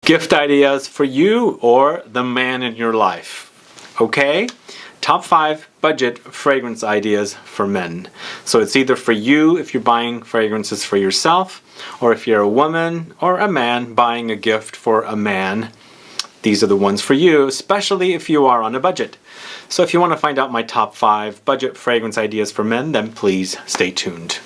gift ideas for you or the man in your life. Okay? Top 5 budget fragrance ideas for men. So it's either for you if you're buying fragrances for yourself, or if you're a woman or a man buying a gift for a man. These are the ones for you, especially if you are on a budget. So if you want to find out my top 5 budget fragrance ideas for men, then please stay tuned.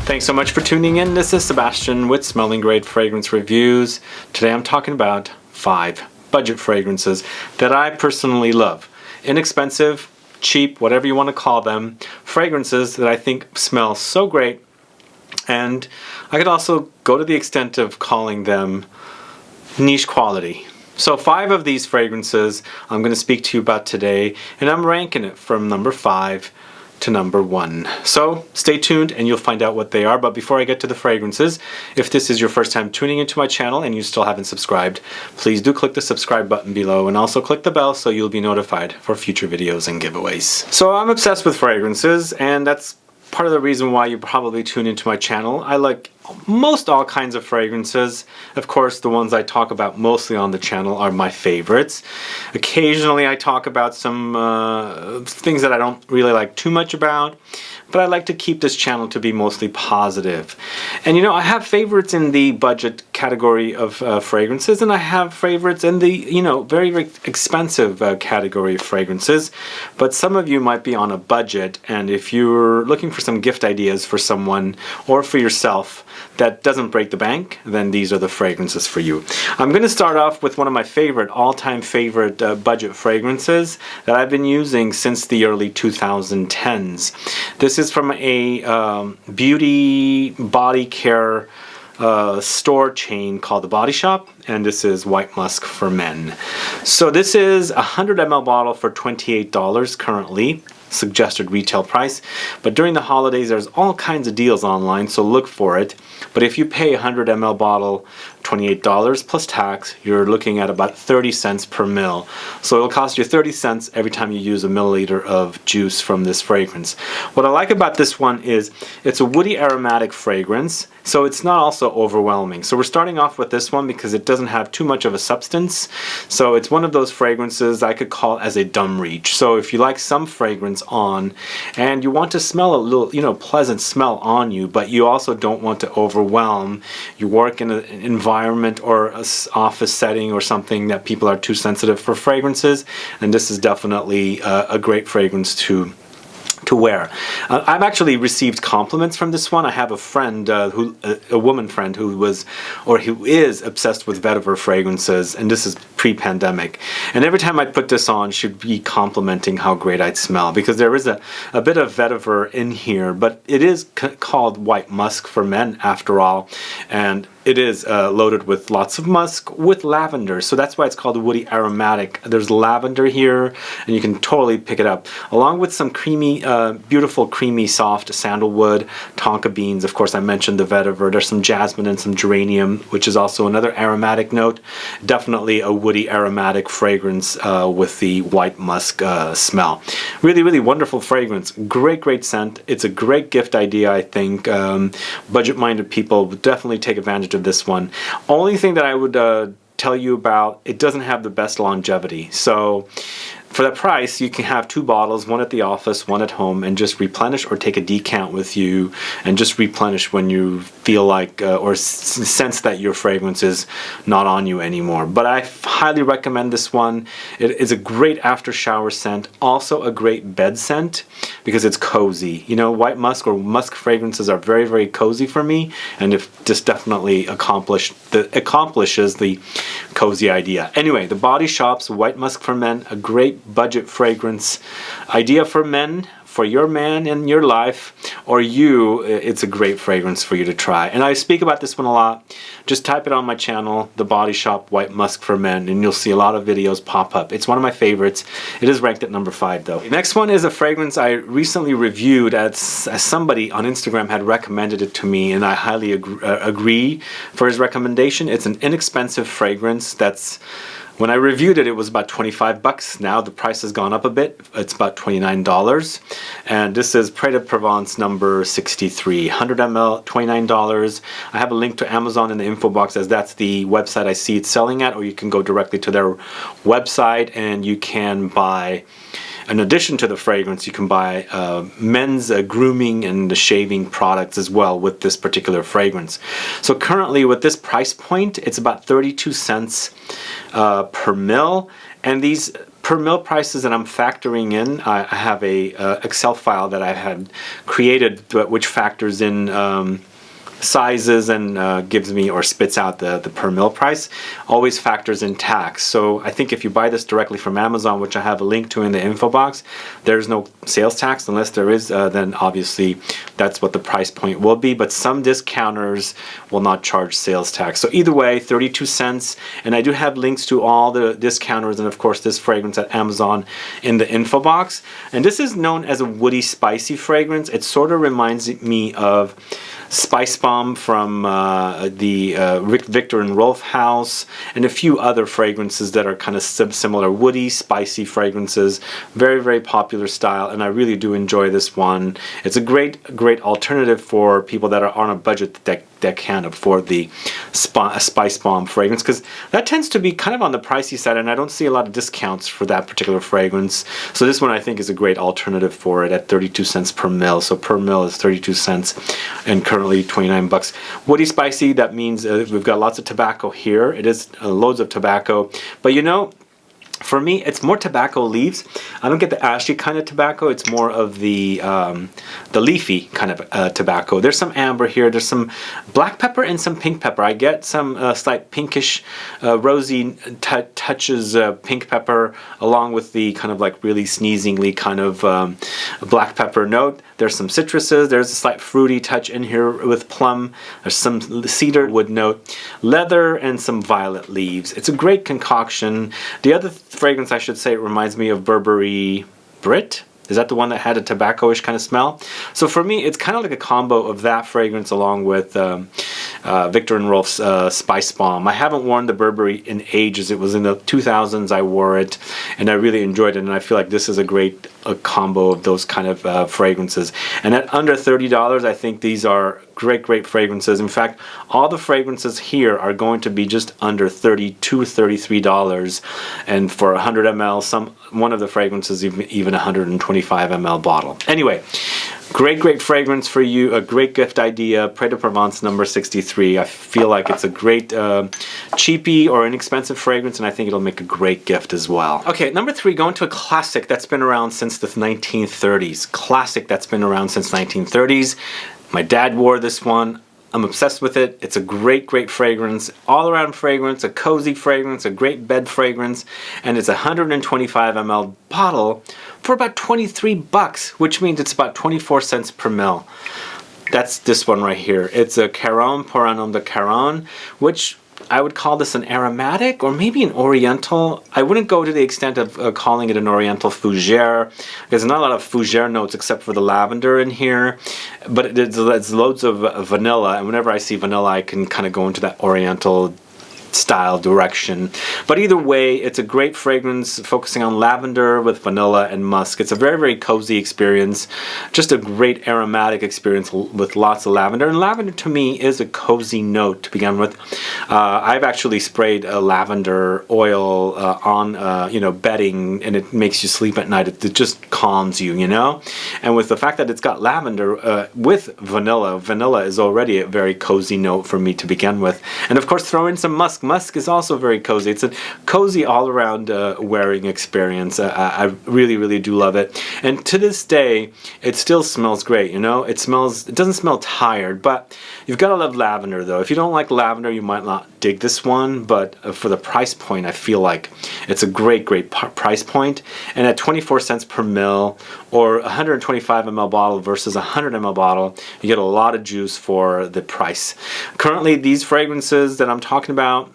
Thanks so much for tuning in. This is Sebastian with Smelling Great Fragrance Reviews. Today I'm talking about 5 budget fragrances that I personally love. Inexpensive, cheap, whatever you want to call them, fragrances that I think smell so great, and I could also go to the extent of calling them niche quality. So 5 of these fragrances I'm going to speak to you about today, and I'm ranking it from number 5 to number 1. So stay tuned and you'll find out what they are. But before I get to the fragrances, if this is your first time tuning into my channel and you still haven't subscribed, please do click the subscribe button below and also click the bell so you'll be notified for future videos and giveaways. So I'm obsessed with fragrances, and that's part of the reason why you probably tune into my channel. I like most all kinds of fragrances. Of course, the ones I talk about mostly on the channel are my favorites. Occasionally I talk about some things that I don't really like too much about, but I like to keep this channel to be mostly positive. And you know, I have favorites in the budget category of fragrances, and I have favorites in the, you know, very, very expensive category of fragrances. But some of you might be on a budget, and if you're looking for some gift ideas for someone or for yourself that doesn't break the bank, then these are the fragrances for you. I'm going to start off with one of my favorite, all-time favorite budget fragrances that I've been using since the early 2010s. This is from a beauty body care store chain called The Body Shop, and this is White Musk for Men. So this is a 100 ml bottle for $28 currently, suggested retail price, but during the holidays there's all kinds of deals online, so look for it. But if you pay a 100 ml bottle $28 plus tax, you're looking at about 30 cents per mil. So it'll cost you 30 cents every time you use a milliliter of juice from this fragrance. What I like about this one is it's a woody aromatic fragrance, so it's not also overwhelming. So we're starting off with this one because it doesn't have too much of a substance. So it's one of those fragrances I could call as a dumb reach. So if you like some fragrance on and you want to smell a little, you know, pleasant smell on you, but you also don't want to overwhelm, you work in an environment or an office setting or something that people are too sensitive for fragrances, and this is definitely a great fragrance to wear. I've actually received compliments from this one. I have a friend, a woman friend who is obsessed with Vetiver fragrances, and this is pre-pandemic. And every time I put this on, she'd be complimenting how great I'd smell, because there is a bit of Vetiver in here, but it is called White Musk for Men after all, and it is loaded with lots of musk with lavender, so that's why it's called a woody aromatic. There's lavender here, and you can totally pick it up, along with some creamy, beautiful creamy soft sandalwood, tonka beans. Of course, I mentioned the vetiver. There's some jasmine and some geranium, which is also another aromatic note. Definitely a woody aromatic fragrance with the white musk smell. Really, really wonderful fragrance. Great, great scent. It's a great gift idea, I think. Budget-minded people would definitely take advantage of this one. Only thing that I would tell you about, it doesn't have the best longevity. So for that price, you can have 2 bottles, one at the office, one at home, and just replenish, or take a decant with you and just replenish when you feel like or sense that your fragrance is not on you anymore. But I highly recommend this one. It is a great after shower scent, also a great bed scent because it's cozy. You know, white musk or musk fragrances are very, very cozy for me, and it just definitely accomplishes the cozy idea. Anyway, The Body Shop's White Musk for Men, a great budget fragrance idea for men, for your man in your life, or you. It's a great fragrance for you to try. And I speak about this one a lot. Just type it on my channel, The Body Shop White Musk for Men, and you'll see a lot of videos pop up. It's one of my favorites. It is ranked at number 5 though. Next one is a fragrance I recently reviewed as somebody on Instagram had recommended it to me, and I highly agree for his recommendation. It's an inexpensive fragrance that's When I reviewed it, it was about 25 bucks. Now the price has gone up a bit. It's about $29. And this is Près de Provence number 63, 100 ml, $29. I have a link to Amazon in the info box, as that's the website I see it selling at, or you can go directly to their website and you can buy, in addition to the fragrance, you can buy men's grooming and shaving products as well with this particular fragrance. So currently with this price point, it's about 32 cents per mil. And these per mil prices that I'm factoring in, I have a Excel file that I had created which factors in sizes and gives me or spits out the per mil price, always factors in tax. So I think if you buy this directly from Amazon, which I have a link to in the info box, there's no sales tax. Unless there is, then obviously that's what the price point will be, but some discounters will not charge sales tax. So either way, 32 cents, and I do have links to all the discounters and of course this fragrance at Amazon in the info box. And this is known as a woody spicy fragrance. It sort of reminds me of Spice Bomb from the Victor and Rolf house, and a few other fragrances that are kind of similar, woody, spicy fragrances. Very, very popular style, and I really do enjoy this one. It's a great alternative for people that are on a budget that can't afford the Spice Bomb fragrance, because that tends to be kind of on the pricey side, and I don't see a lot of discounts for that particular fragrance. So this one I think is a great alternative for it at 32 cents per mil. So per mil is 32 cents, and currently 29 bucks. Woody spicy, that means we've got lots of tobacco here. It is loads of tobacco, but you know, for me, it's more tobacco leaves. I don't get the ashy kind of tobacco. It's more of the leafy kind of tobacco. There's some amber here. There's some black pepper and some pink pepper. I get some slight pinkish, rosy touches pink pepper, along with the kind of like really sneezingly kind of black pepper note. There's some citruses. There's a slight fruity touch in here with plum. There's some cedar wood note, leather, and some violet leaves. It's a great concoction. The other fragrance, I should say, it reminds me of Burberry Brit. Is that the one that had a tobacco-ish kind of smell? So for me, it's kind of like a combo of that fragrance along with Victor and Rolf's Spice Bomb. I haven't worn the Burberry in ages. It was in the 2000s I wore it, and I really enjoyed it, and I feel like this is a great combo of those kind of fragrances. And at under $30, I think these are great fragrances. In fact, all the fragrances here are going to be just under $32, $33, and for 100 ml, one of the fragrances even 125 ml bottle. Anyway, great fragrance for you, a great gift idea. Près de Provence number 63. I feel like it's a great cheapy or inexpensive fragrance, and I think it'll make a great gift as well. Okay, number 3, going to a classic that's been around since the 1930s. Classic that's been around since 1930s. My dad wore this one. I'm obsessed with it. It's a great fragrance, all-around fragrance, a cozy fragrance, a great bed fragrance, and it's a 125 ml bottle for about 23 bucks, which means it's about 24 cents per mil. That's this one right here. It's a Caron pour un homme de Caron, which I would call this an aromatic or maybe an Oriental. I wouldn't go to the extent of calling it an Oriental Fougere. There's not a lot of Fougere notes except for the lavender in here, but there's loads of vanilla, and whenever I see vanilla I can kind of go into that Oriental style direction. But either way, it's a great fragrance focusing on lavender with vanilla and musk. It's a very cozy experience, just a great aromatic experience with lots of lavender. And lavender to me is a cozy note to begin with. I've actually sprayed a lavender oil on bedding, and it makes you sleep at night. It just calms you, you know. And with the fact that it's got lavender with vanilla is already a very cozy note for me to begin with. And of course, throw in some musk. Musk is also very cozy. It's a cozy all-around wearing experience. I really do love it. And to this day, it still smells great, you know? It doesn't smell tired, but you've got to love lavender, though. If you don't like lavender, you might not dig this one, but for the price point, I feel like it's a great price point. And at 24 cents per mil, or 125 ml bottle versus a 100 ml bottle, you get a lot of juice for the price. Currently, these fragrances that I'm talking about,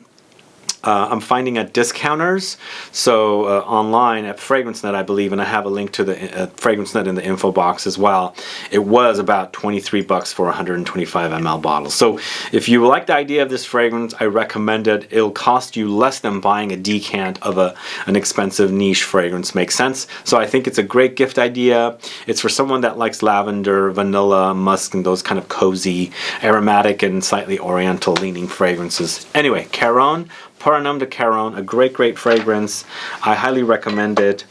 I'm finding at discounters. So online at FragranceNet, I believe, and I have a link to the FragranceNet in the info box as well. It was about 23 bucks for a 125 ml bottle. So if you like the idea of this fragrance, I recommend it. It'll cost you less than buying a decant of an expensive niche fragrance. Makes sense. So I think it's a great gift idea. It's for someone that likes lavender, vanilla, musk, and those kind of cozy, aromatic, and slightly oriental leaning fragrances. Anyway, Caron, Paranum de Caron, a great fragrance. I highly recommend it.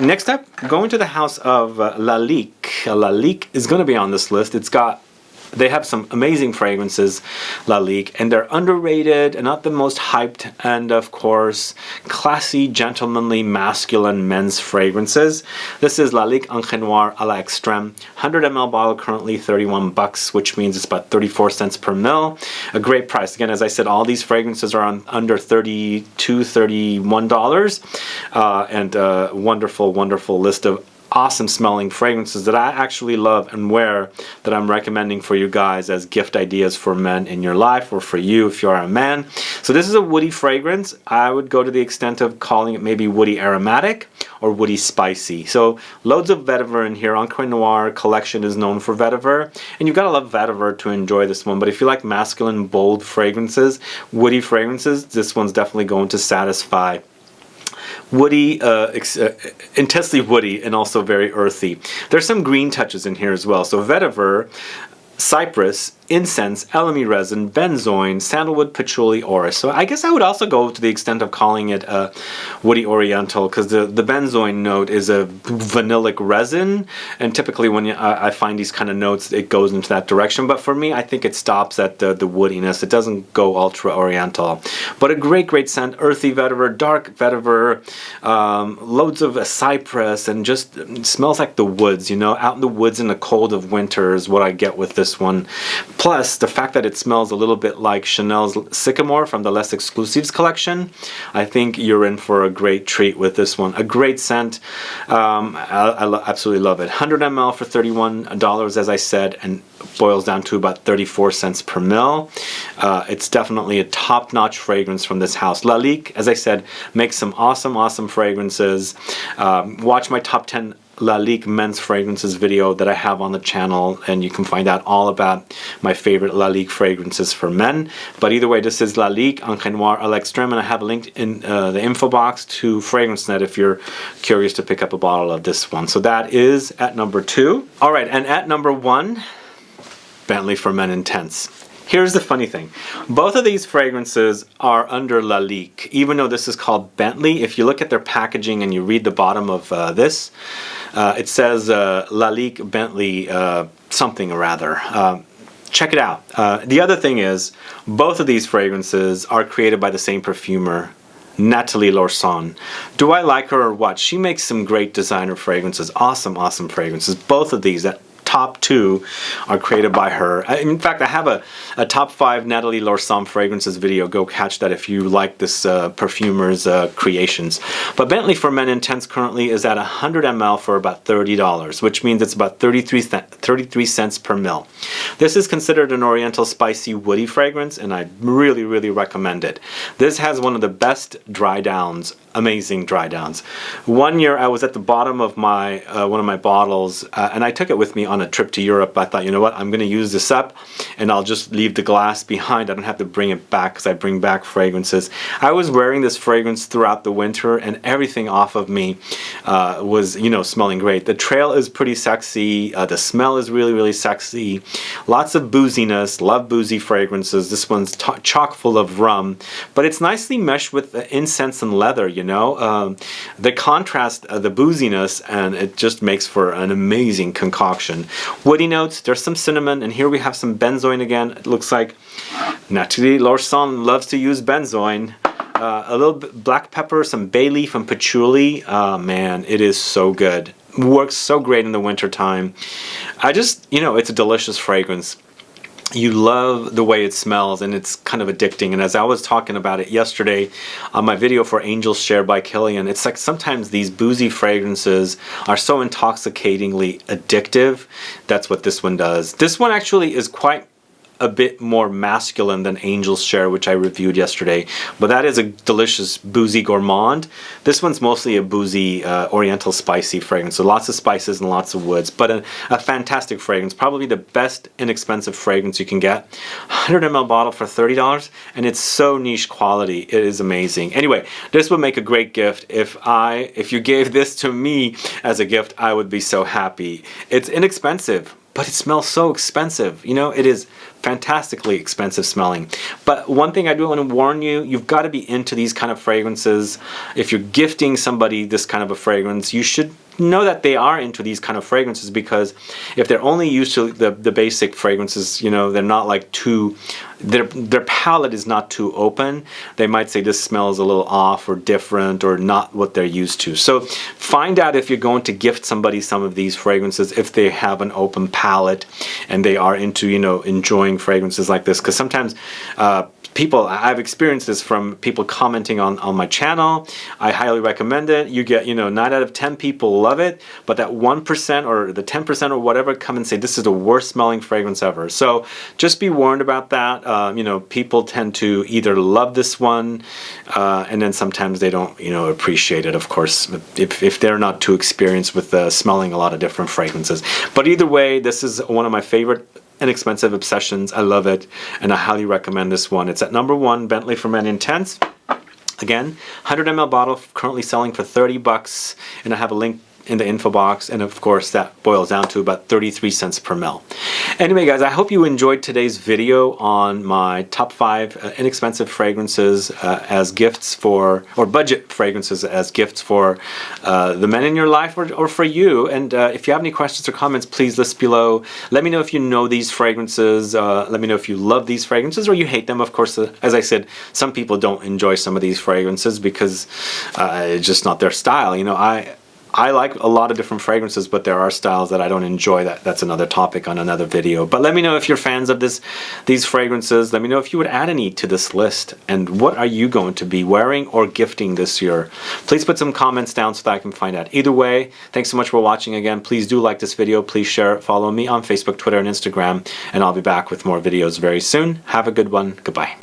Next up, going to the house of LALIQUE. LALIQUE is going to be on this list. They have some amazing fragrances, LALIQUE, and they're underrated and not the most hyped, and of course, classy, gentlemanly, masculine men's fragrances. This is LALIQUE ENCRE Noir à la Extrême, 100 ml bottle, currently 31 bucks, which means it's about 34 cents per mil. A great price. Again, as I said, all these fragrances are on under $32, $31, and a wonderful list of awesome smelling fragrances that I actually love and wear, that I'm recommending for you guys as gift ideas for men in your life, or for you if you are a man. So this is a woody fragrance. I would go to the extent of calling it maybe woody aromatic or woody spicy. So loads of vetiver in here. Encre Noir collection is known for vetiver, and you've got to love vetiver to enjoy this one. But if you like masculine, bold fragrances, woody fragrances, this one's definitely going to satisfy. Woody, intensely woody, and also very earthy. There's some green touches in here as well. So vetiver, Cypress, Incense, Elemi resin, Benzoin, Sandalwood, Patchouli, Orris. So I guess I would also go to the extent of calling it a woody oriental, because the benzoin note is a vanillic resin, and typically when I find these kind of notes, it goes into that direction. But for me, I think it stops at the woodiness. It doesn't go ultra oriental. But a great scent, earthy vetiver, dark vetiver, loads of cypress, and just smells like the woods, you know, out in the woods in the cold of winter is what I get with this one. Plus, the fact that it smells a little bit like Chanel's Sycamore from the Less Exclusives collection, I think you're in for a great treat with this one. A great scent. I absolutely love it. 100 ml for $31, as I said, and boils down to about 34 cents per mil. It's definitely a top-notch fragrance from this house. LALIQUE, as I said, makes some awesome fragrances. Watch my top 10 LALIQUE men's fragrances video that I have on the channel, and you can find out all about my favorite LALIQUE fragrances for men. But either way, this is LALIQUE Encre Noir à l'Extrême, and I have a link in the info box to FragranceNet if you're curious to pick up a bottle of this one. So that is at number 2. All right, and at number 1, Bentley for Men Intense. Here's the funny thing. Both of these fragrances are under LALIQUE, even though this is called Bentley. If you look at their packaging and you read the bottom of this, it says LALIQUE Bentley something or rather. Check it out. The other thing is, both of these fragrances are created by the same perfumer, Nathalie Lorson. Do I like her or what? She makes some great designer fragrances. Awesome fragrances. Both of these, that top 2 are created by her. In fact, I have a top 5 Nathalie Lorson fragrances video. Go catch that if you like this perfumer's creations. But Bentley for Men Intense currently is at 100 ml for about $30, which means it's about 33 cents per mil. This is considered an oriental spicy woody fragrance, and I really recommend it. This has one of the best dry downs. Amazing dry downs. One year I was at the bottom of my one of my bottles, and I took it with me on a trip to Europe. I thought, you know what, I'm going to use this up and I'll just leave the glass behind. I don't have to bring it back, because I bring back fragrances. I was wearing this fragrance throughout the winter, and everything off of me was, you know, smelling great. The trail is pretty sexy. The smell is really sexy. Lots of booziness. Love boozy fragrances. This one's chock full of rum, but it's nicely meshed with incense and leather, you know. The contrast, the booziness, and it just makes for an amazing concoction. Woody notes, there's some cinnamon, and here we have some benzoin again. It looks like Nathalie Lorson loves to use benzoin. A little bit black pepper, some bay leaf, and patchouli. Man, it is so good. Works so great in the winter time. You know, it's a delicious fragrance. You love the way it smells, and it's kind of addicting. And as I was talking about it yesterday on my video for Angels Share by Killian, it's like sometimes these boozy fragrances are so intoxicatingly addictive. That's what this one does. This one actually is quite a bit more masculine than Angel's Share, which I reviewed yesterday, but that is a delicious boozy gourmand. This one's mostly a boozy Oriental spicy fragrance, so lots of spices and lots of woods, but a fantastic fragrance, probably the best inexpensive fragrance you can get. 100 ml bottle for $30, and it's so niche quality. It is amazing. Anyway, this would make a great gift. If you gave this to me as a gift, I would be so happy. It's inexpensive, but it smells so expensive. You know, it is fantastically expensive smelling. But one thing I do want to warn you, you've got to be into these kind of fragrances. If you're gifting somebody this kind of a fragrance, you should know that they are into these kind of fragrances, because if they're only used to the basic fragrances, you know, they're not like too, their palate is not too open, they might say this smells a little off or different or not what they're used to. So find out if you're going to gift somebody some of these fragrances, if they have an open palate and they are into, you know, enjoying fragrances like this, because sometimes people, I've experienced this from people commenting on my channel. I highly recommend it. You get, you know, 9 out of 10 people love it, but that 1% or the 10% or whatever come and say this is the worst smelling fragrance ever. So just be warned about that. You know, people tend to either love this one and then sometimes they don't, you know, appreciate it, of course, if they're not too experienced with smelling a lot of different fragrances. But either way, this is one of my favorite inexpensive obsessions. I love it, and I highly recommend this one. It's at number 1, Bentley for Men Intense. Again, 100 ml bottle, currently selling for $30, and I have a link in the info box, and of course that boils down to about 33 cents per ml. Anyway guys, I hope you enjoyed today's video on my top 5 inexpensive fragrances as gifts for, or budget fragrances as gifts for the men in your life or for you. And if you have any questions or comments, please list below. Let me know if you know these fragrances. Let me know if you love these fragrances or you hate them. Of course, as I said, some people don't enjoy some of these fragrances because it's just not their style. You know, I like a lot of different fragrances, but there are styles that I don't enjoy. That's another topic on another video. But let me know if you're fans of these fragrances. Let me know if you would add any to this list, and what are you going to be wearing or gifting this year. Please put some comments down so that I can find out. Either way, thanks so much for watching again. Please do like this video. Please share it. Follow me on Facebook, Twitter, and Instagram, and I'll be back with more videos very soon. Have a good one. Goodbye.